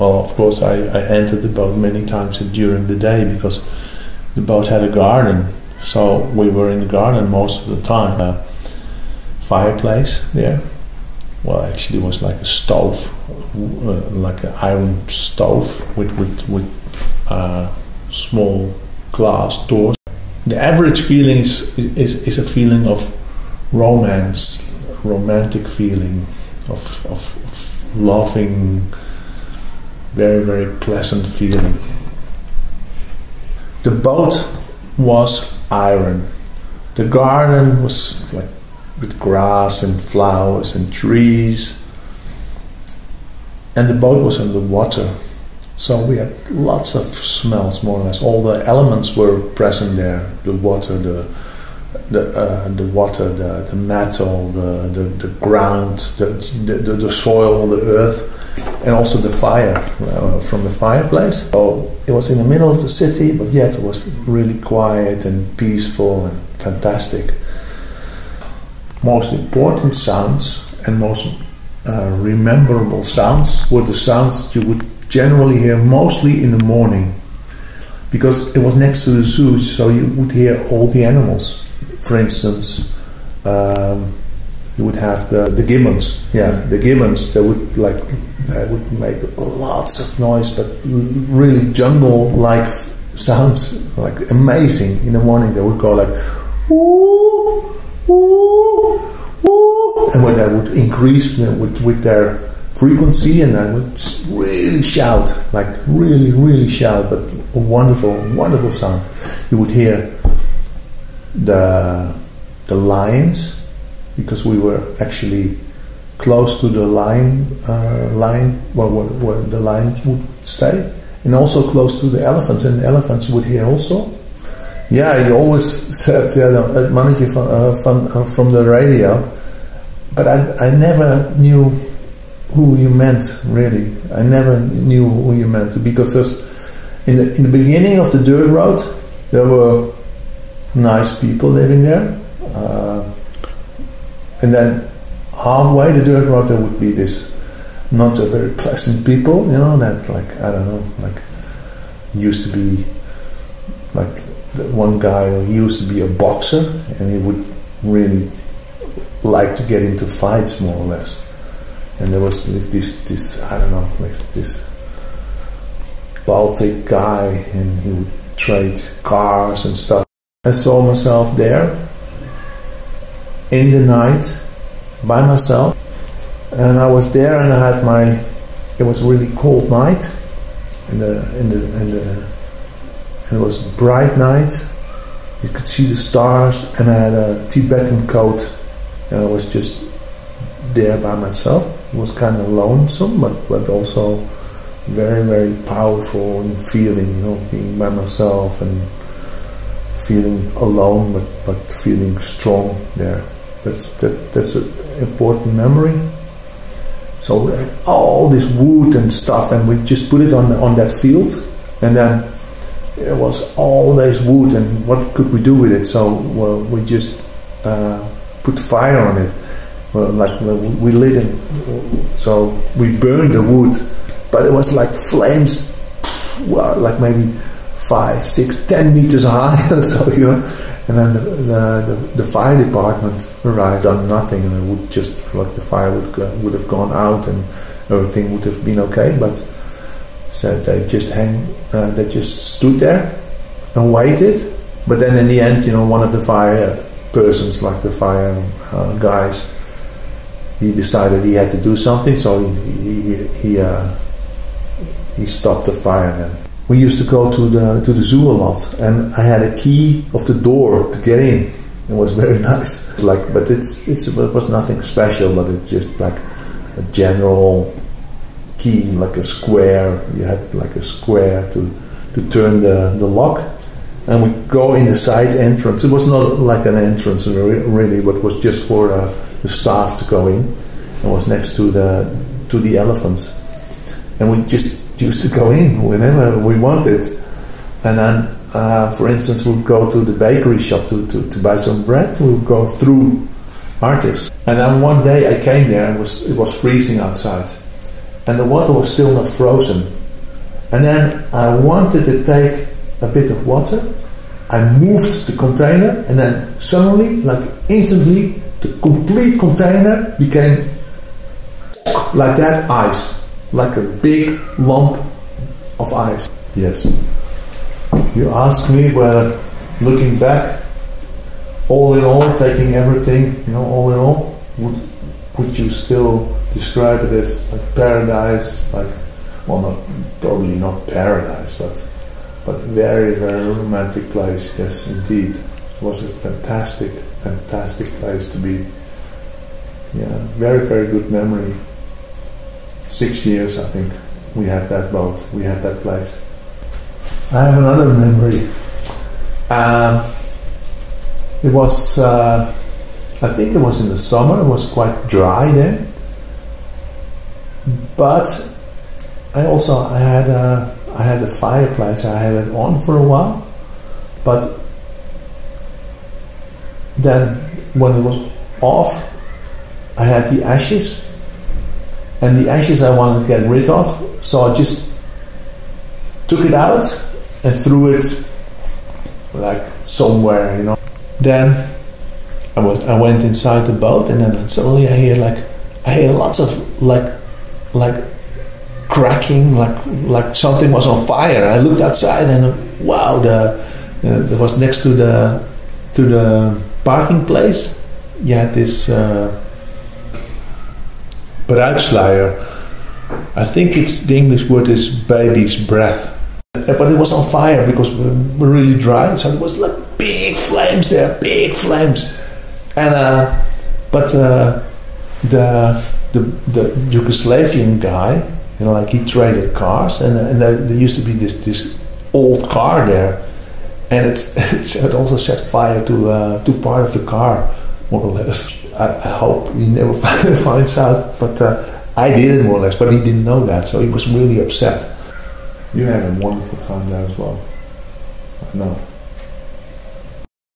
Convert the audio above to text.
Well, of course, I entered the boat many times during the day because the boat had a garden. So we were in the garden most of the time. A fireplace there. Well, actually, it was like a stove, like an iron stove with small glass doors. The average feeling is a feeling of romance, romantic feeling of loving, very, very pleasant feeling. The boat was iron. The garden was like with grass and flowers and trees. And the boat was on the water. So we had lots of smells, more or less. All the elements were present there. The water, the metal, the ground, the soil, the earth, and also the fire from the fireplace. So it was in the middle of the city, but yet it was really quiet and peaceful and fantastic. Most important sounds and most rememberable sounds were the sounds you would generally hear mostly in the morning, because it was next to the zoo, so you would hear all the animals. For instance, you would have the gibbons. Yeah, the gibbons. They would make lots of noise, but really jungle-like sounds, like amazing. In the morning, they would go like woo, woo, woo, and when they would increase with their frequency, and I would really shout, like really shout, but a wonderful sound. You would hear the lions, because we were actually close to the line where the lions would stay, and also close to the elephants, and the elephants would hear also. Yeah, he always said, het mannetje from the radio, but I never knew who you meant, really. I never knew who you meant, because in the beginning of the dirt road, there were nice people living there, and then halfway the dirt road there would be this not so very pleasant people, that used to be like one guy. He used to be a boxer, and he would really like to get into fights, more or less. And there was this Baltic guy, and he would trade cars and stuff. I saw myself there in the night by myself, and I was there, and I had it was a really cold night, and it was a bright night. You could see the stars, and I had a Tibetan coat, and I was just there by myself. It was kind of lonesome, but also very, very powerful in feeling, being by myself and feeling alone, but feeling strong there. That's an important memory. So we had all this wood and stuff, and we just put it on that field, and then it was all this wood, and what could we do with it? So we just put fire on it. We lit it, so we burned the wood, but it was like flames, like maybe 5, 6, 10 meters high. So and then the fire department arrived, done nothing, and it would just the fire would have gone out, and everything would have been okay. But said they just stood there and waited. But then in the end, one of the fire persons, like the fire guys, he decided he had to do something, so he stopped the fire. Then we used to go to the zoo a lot, and I had a key of the door to get in. It was very nice. But it was nothing special, but it's just like a general key, like a square. You had like a square to turn the lock, and we go in the side entrance. It was not like an entrance really, but it was just for the staff to go in. It was next to the elephants, and we just used to go in whenever we wanted. And then, for instance, we'd go to the bakery shop to buy some bread. We would go through Artis, and then one day I came there, and it was freezing outside, and the water was still not frozen. And then I wanted to take a bit of water. I moved the container, and then suddenly, like instantly, the complete container became like that ice, like a big lump of ice. Yes. You ask me whether, looking back, all in all, taking everything, all in all, would you still describe it as like paradise? Like, well, probably not paradise, but very, very romantic place. Yes, indeed, it was a fantastic place to be. Yeah, very, very good memory. 6 years, I think, we had that boat, we had that place. I have another memory. It was, I think it was in the summer. It was quite dry then. But I had the fireplace. I had it on for a while. But then when it was off, I had the ashes. And the ashes I wanted to get rid of, so I just took it out and threw it like somewhere, Then I went inside the boat, and then suddenly I hear lots of like cracking, like something was on fire. I looked outside, and wow, there was next to the parking place. You had this bruidsluier. I think the English word is baby's breath. But it was on fire because we were really dry, so it was like big flames there, big flames. And but the Yugoslavian guy, he traded cars, and there used to be this old car there, and it also set fire to part of the car, more or less. I hope he never finds out, but I did it more or less, but he didn't know that, so he was really upset. You had a wonderful time there as well. I know.